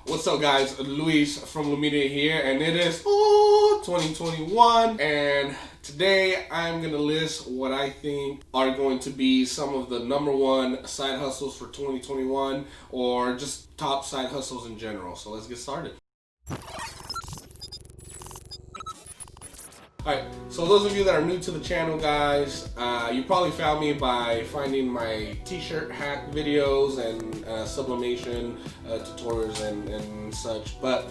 What's up, guys? Luis from Lumina here, and it is 2021, and today I'm gonna list what I think are going to be some of the #1 side hustles for 2021, or just top side hustles in general. So let's get started. Alright, so those of you that are new to the channel, guys, you probably found me by finding my t-shirt hack videos and sublimation tutorials and such, but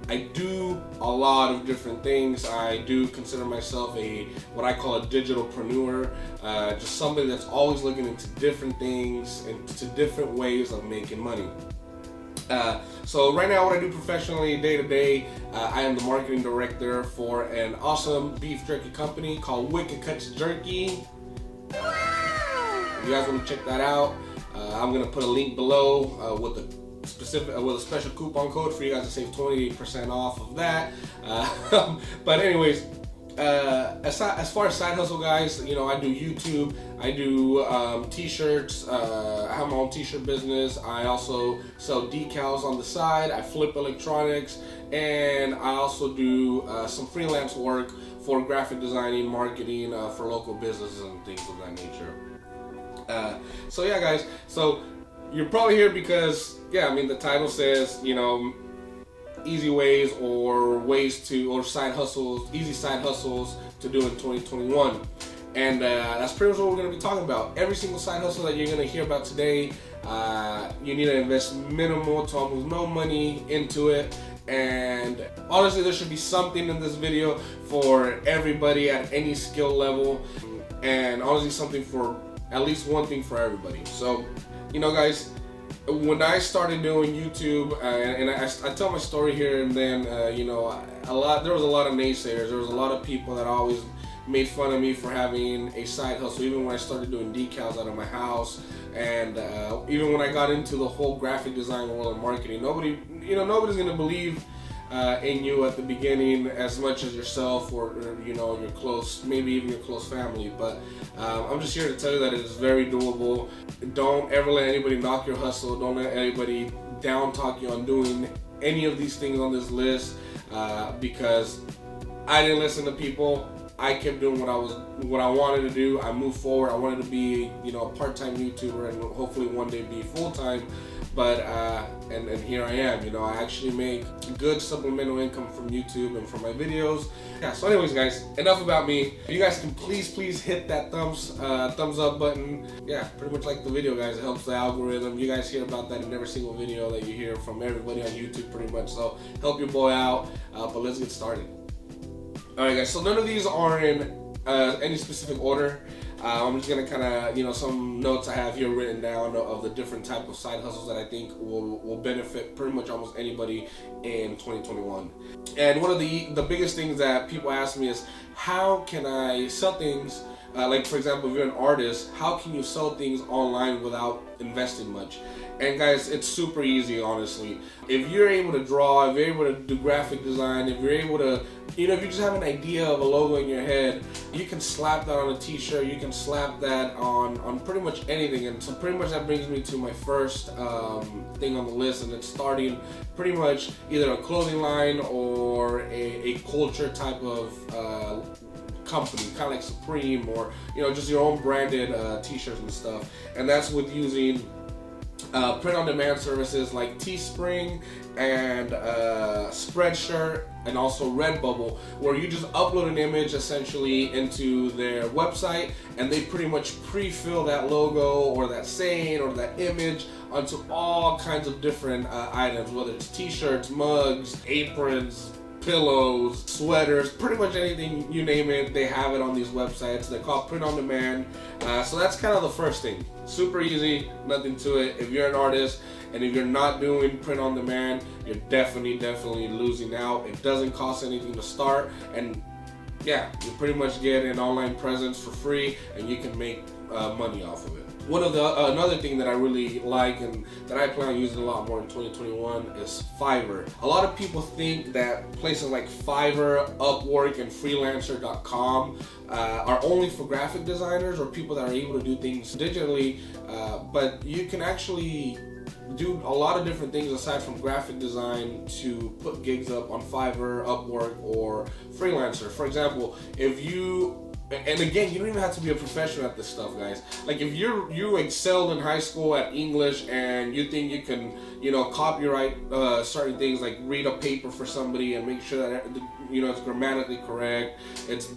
I do a lot of different things. I do consider myself what I call a digitalpreneur, just somebody that's always looking into different things and to different ways of making money. So right now, what I do professionally day to day, I am the marketing director for an awesome beef jerky company called Wicked Cuts Jerky. If you guys want to check that out, I'm gonna put a link below with a special coupon code for you guys to save 20% off of that. But anyways, as far as side hustle, guys, you know, I do YouTube, I do t-shirts, I have my own t-shirt business, I also sell decals on the side, I flip electronics, and I also do some freelance work for graphic designing, marketing for local businesses and things of that nature. So yeah, guys, so you're probably here because, yeah, I mean, the title says, you know, easy ways or side hustles, easy side hustles to do in 2021. And that's pretty much what we're going to be talking about. Every single side hustle that you're going to hear about today, you need to invest minimal to almost no money into it. And honestly, there should be something in this video for everybody at any skill level, and honestly something for at least one thing for everybody. So, you know, guys, when I started doing YouTube, and I tell my story here and then, you know, there was a lot of naysayers. There was a lot of people that always made fun of me for having a side hustle, even when I started doing decals out of my house, and even when I got into the whole graphic design world and marketing. Nobody's gonna believe in you at the beginning as much as yourself, or you know, your close, maybe even your close family. But I'm just here to tell you that it is very doable. Don't ever let anybody knock your hustle. Don't let anybody down talk you on doing any of these things on this list, because I didn't listen to people. I kept doing what I wanted to do. I moved forward. I wanted to be, you know, a part-time YouTuber and hopefully one day be full-time. But and here I am. You know, I actually make good supplemental income from YouTube and from my videos. Yeah. So, anyways, guys, enough about me. If you guys can please hit that thumbs up button. Yeah, pretty much like the video, guys. It helps the algorithm. You guys hear about that in every single video that you hear from everybody on YouTube, pretty much. So help your boy out. But let's get started. Alright, guys, so none of these are in any specific order. I'm just gonna kind of, you know, some notes I have here written down of the different type of side hustles that I think will benefit pretty much almost anybody in 2021. And one of the biggest things that people ask me is, how can I sell things? Like, for example, if you're an artist, how can you sell things online without investing much? And guys, it's super easy, honestly. If you're able to draw, if you're able to do graphic design, if you're able to, you know, if you just have an idea of a logo in your head, you can slap that on a t-shirt, you can slap that on pretty much anything. And so pretty much that brings me to my first thing on the list, and it's starting pretty much either a clothing line or a culture type of company, kind of like Supreme, or, you know, just your own branded t-shirts and stuff. And that's with using print-on-demand services like Teespring and Spreadshirt, and also Redbubble, where you just upload an image essentially into their website, and they pretty much pre-fill that logo or that saying or that image onto all kinds of different items, whether it's t-shirts, mugs, aprons, pillows, sweaters, pretty much anything, you name it, they have it on these websites. They're called print on demand. So that's kind of the first thing. Super easy, nothing to it. If you're an artist and if you're not doing print on demand, you're definitely losing out. It doesn't cost anything to start, and yeah, you pretty much get an online presence for free, and you can make money off of it. One of the another thing that I really like and that I plan on using a lot more in 2021 is Fiverr. A lot of people think that places like Fiverr, Upwork, and Freelancer.com are only for graphic designers or people that are able to do things digitally, but you can actually do a lot of different things aside from graphic design to put gigs up on Fiverr, Upwork, or Freelancer. For example, if you, and again, you don't even have to be a professional at this stuff, guys. Like if you excelled in high school at English and you think you can, copyright certain things, like read a paper for somebody and make sure that it's grammatically correct, it's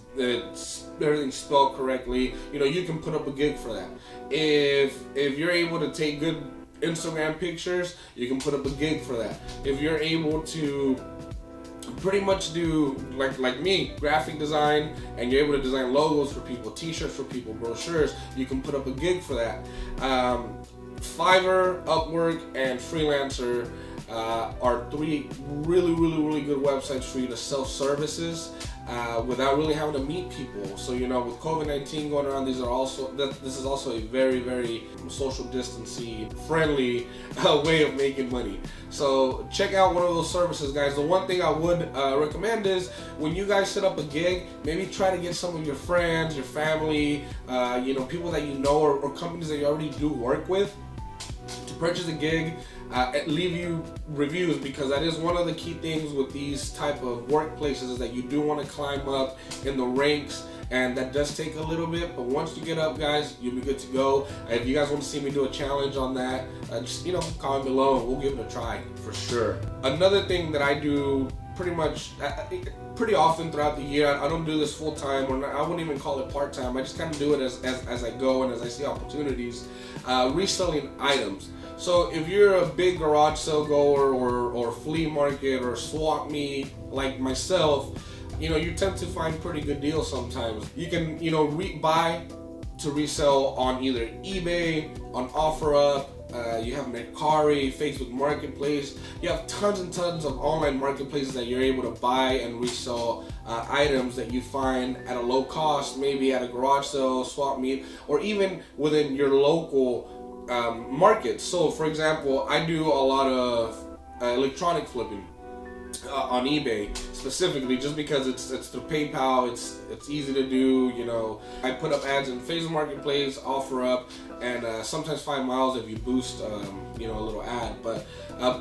everything's spelled correctly. You can put up a gig for that. If you're able to take good Instagram pictures, you can put up a gig for that. If you're able to pretty much do like me, graphic design, and you're able to design logos for people, t-shirts for people, brochures, you can put up a gig for that. Fiverr, Upwork, and Freelancer are three really good websites for you to sell services without really having to meet people. So with COVID-19 going around, this is also a very social distancing friendly way of making money. So check out one of those services, guys. The one thing I would recommend is when you guys set up a gig, maybe try to get some of your friends, your family, people that you know, or companies that you already do work with, to purchase a gig. Leave you reviews, because that is one of the key things with these type of workplaces, is that you do want to climb up in the ranks, and that does take a little bit, but once you get up, guys, you'll be good to go. If you guys want to see me do a challenge on that, just comment below and we'll give it a try for sure. Another thing that I do pretty often throughout the year, I don't do this full time, or I wouldn't even call it part time, I just kind of do it as I go and as I see opportunities. Reselling items. So if you're a big garage sale goer or flea market or swap meet like myself, you tend to find pretty good deals sometimes. You can buy to resell on either eBay, on OfferUp, you have Mercari, Facebook Marketplace. You have tons and tons of online marketplaces that you're able to buy and resell items that you find at a low cost, maybe at a garage sale, swap meet, or even within your local markets. So for example, I do a lot of electronic flipping on eBay specifically, just because it's through PayPal, it's easy to do. I put up ads in Facebook Marketplace, OfferUp, and sometimes 5 miles if you boost a little ad. But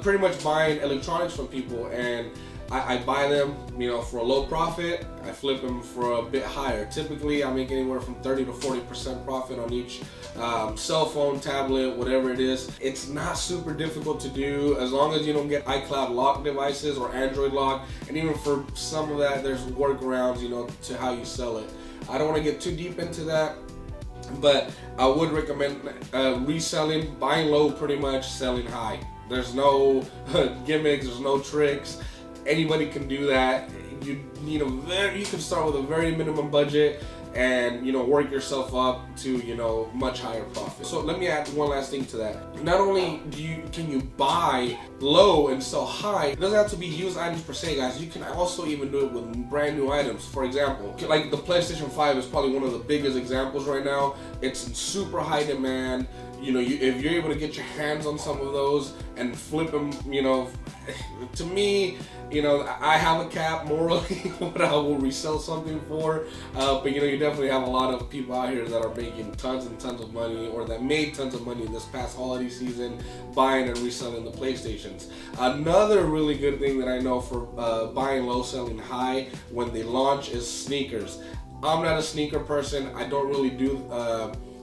pretty much buying electronics from people, and I buy them for a low profit. I flip them for a bit higher. Typically I make anywhere from 30 to 40% profit on each cell phone, tablet, whatever it is. It's not super difficult to do, as long as you don't get iCloud lock devices or Android lock, and even for some of that there's workarounds to how you sell it. I don't want to get too deep into that, but I would recommend reselling, buying low, pretty much selling high. There's no gimmicks, there's no tricks. Anybody can do that. You can start with a very minimum budget and work yourself up to much higher profit. So let me add one last thing to that. Not only can you buy low and sell high, it doesn't have to be used items per se, guys. You can also even do it with brand new items. For example, like the PlayStation 5 is probably one of the biggest examples right now. It's in super high demand. If you're able to get your hands on some of those and flip them, to me, I have a cap morally what I will resell something for, but you definitely have a lot of people out here that are making tons and tons of money, or that made tons of money this past holiday season buying and reselling the PlayStations. Another really good thing that I know for buying low, selling high when they launch is sneakers. I'm not a sneaker person. I don't really do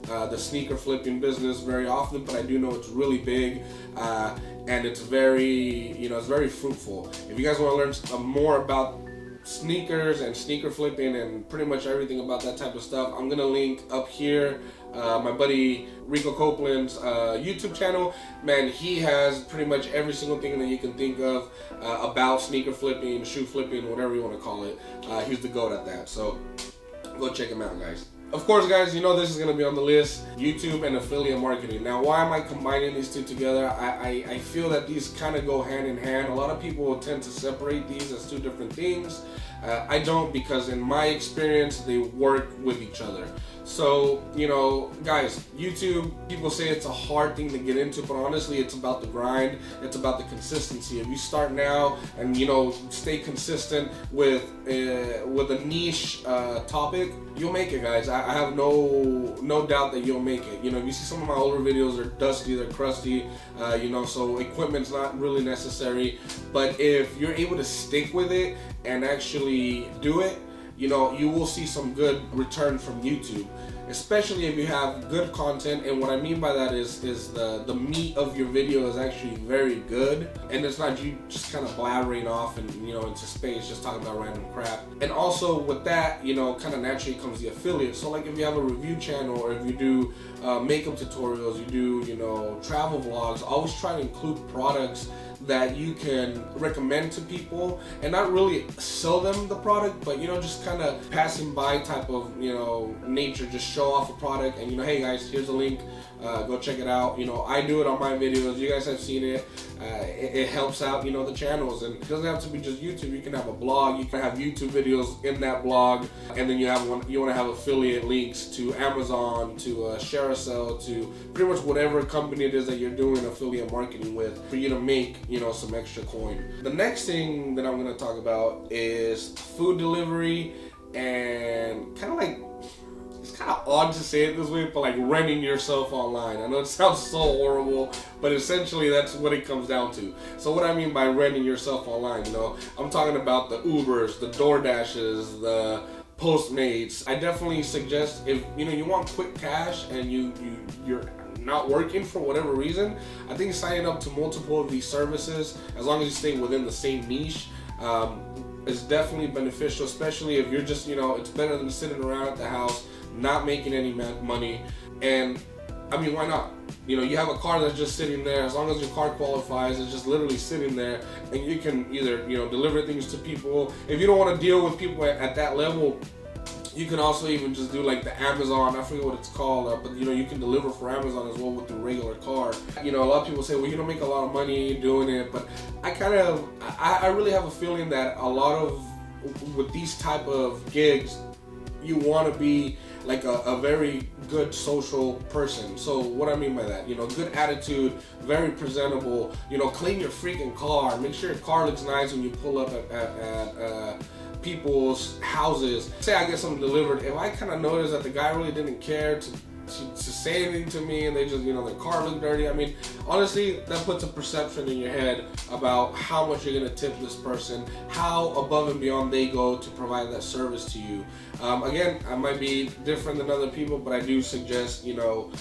the sneaker flipping business very often, but I do know it's really big, and it's very fruitful. If you guys want to learn more about sneakers and sneaker flipping and pretty much everything about that type of stuff, I'm gonna link up here my buddy Rico Copeland's YouTube channel. Man, he has pretty much every single thing that you can think of about sneaker flipping, shoe flipping, whatever you want to call it. He's the GOAT at that, so go check him out, guys. Of course, guys, this is going to be on the list, YouTube and affiliate marketing. Now, why am I combining these two together? I feel that these kind of go hand in hand. A lot of people tend to separate these as two different things. I don't, because in my experience, they work with each other. So, you know, guys, YouTube, people say it's a hard thing to get into, but honestly, it's about the grind. It's about the consistency. If you start now and, you know, stay consistent with a niche topic, you'll make it, guys. I have no doubt that you'll make it. You know, if you see some of my older videos, they're dusty, they're crusty, you know, so equipment's not really necessary. But if you're able to stick with it and actually do it, you know, you will see some good return from YouTube, especially if you have good content. And what I mean by that is the meat of your video is actually very good, and it's not you just kind of blabbering off and, you know, into space just talking about random crap. And also with that, you know, kind of naturally comes the affiliate. So like if you have a review channel, or if you do makeup tutorials, you do, you know, travel vlogs, always try to include products that you can recommend to people, and not really sell them the product, but, you know, just kind of passing by type of, you know, nature. Just show off a product and, you know, hey guys, here's a link, go check it out. You know, I do it on my videos, you guys have seen it. It helps out, you know, the channels. And it doesn't have to be just YouTube. You can have a blog, you can have YouTube videos in that blog, and then you want to have affiliate links to Amazon, to Resell, to pretty much whatever company it is that you're doing affiliate marketing with, for you to make, you know, some extra coin. The next thing that I'm going to talk about is food delivery, and kind of like, it's kind of odd to say it this way, but like renting yourself online. I know it sounds so horrible, but essentially that's what it comes down to. So what I mean by renting yourself online, you know, I'm talking about the Ubers, the DoorDashes, the Postmates. I definitely suggest, if, you know, you want quick cash and you're not working for whatever reason, I think signing up to multiple of these services, as long as you stay within the same niche, is definitely beneficial, especially if you're just, you know, it's better than sitting around at the house not making any money. And I mean, why not? You know, you have a car that's just sitting there. As long as your car qualifies, it's just literally sitting there, and you can either, you know, deliver things to people. If you don't want to deal with people at that level, you can also even just do like the Amazon, I forget what it's called, but, you know, you can deliver for Amazon as well with the regular car. You know, a lot of people say, well, you don't make a lot of money doing it, but I really have a feeling that a lot of, with these type of gigs, you want to be like a very good social person. So what I mean by that, you know, good attitude, very presentable, you know, clean your freaking car, make sure your car looks nice when you pull up at people's houses. Say I get something delivered, if I kind of notice that the guy really didn't care to say anything to me, and they just, you know, their car looked dirty, I mean, honestly, that puts a perception in your head about how much you're gonna tip this person, how above and beyond they go to provide that service to you. Again, I might be different than other people, but I do suggest, you know,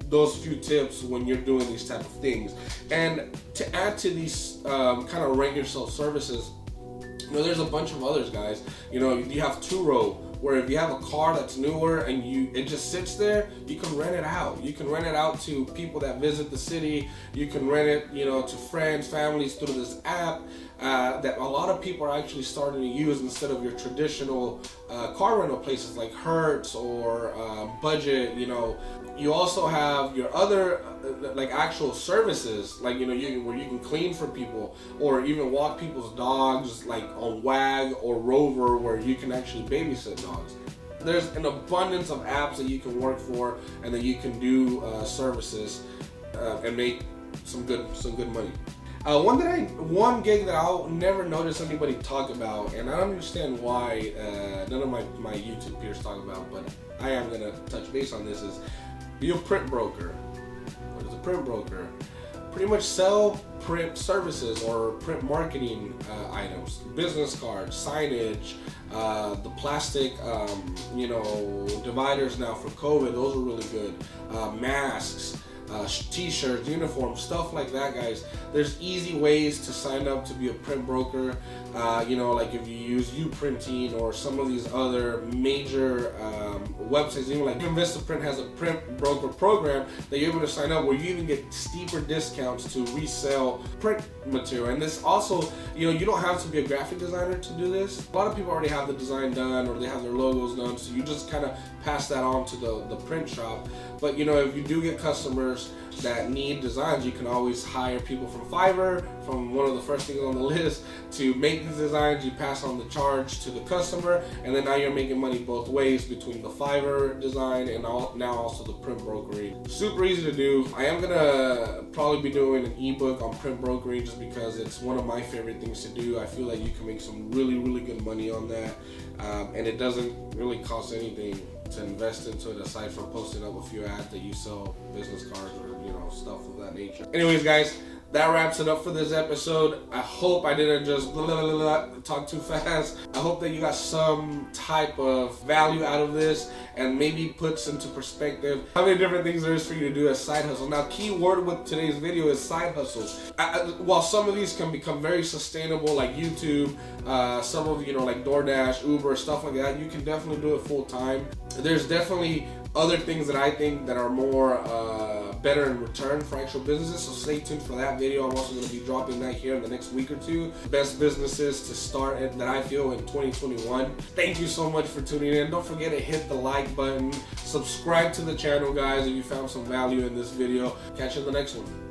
those few tips when you're doing these type of things. And to add to these kind of rent yourself services, you know, there's a bunch of others, guys. You know, you have Turo, where if you have a car that's newer and it just sits there, you can rent it out. You can rent it out to people that visit the city. You can rent it, you know, to friends, families through this app that a lot of people are actually starting to use instead of your traditional car rental places like Hertz or Budget. You know, you also have your other like actual services, like, you know, where you can clean for people, or even walk people's dogs, like on Wag or Rover, where you can actually babysit dogs. There's an abundance of apps that you can work for, and that you can do services and make some good money. One gig that I'll never notice anybody talk about, and I don't understand why none of my YouTube peers talk about, but I am gonna touch base on this, is be a print broker. What is a print broker? Pretty much sell print services or print marketing items, business cards, signage, the plastic, you know, dividers now for COVID. Those are really good. Masks. T-shirts, uniforms, stuff like that, guys. There's easy ways to sign up to be a print broker. You know, like if you use Uprinting or some of these other major websites, even like Vistaprint has a print broker program that you're able to sign up, where you even get steeper discounts to resell print material. And this also, you know, you don't have to be a graphic designer to do this. A lot of people already have the design done, or they have their logos done, so you just kind of pass that on to the print shop. But, you know, if you do get customers, that need designs, you can always hire people from Fiverr, from one of the first things on the list, to make these designs. You pass on the charge to the customer, and then now you're making money both ways between the Fiverr design and now also the print brokering. Super easy to do. I am gonna probably be doing an ebook on print brokering just because it's one of my favorite things to do. I feel like you can make some really good money on that, and it doesn't really cost anything to invest into it aside from posting up a few ads that you sell business cards or stuff of that nature. Anyways, guys, that wraps it up for this episode. I hope I didn't just talk too fast. I hope that you got some type of value out of this and maybe puts into perspective how many different things there is for you to do as side hustle. Now, key word with today's video is side hustles. While some of these can become very sustainable, like YouTube, some of like DoorDash, Uber, stuff like that, you can definitely do it full time. There's definitely other things that I think that are more better in return for actual businesses, so stay tuned for that video. I'm also going to be dropping that here in the next week or two. Best businesses to start at that I feel in 2021. Thank you so much for tuning in. Don't forget to hit the like button. Subscribe to the channel, guys, if you found some value in this video. Catch you in the next one.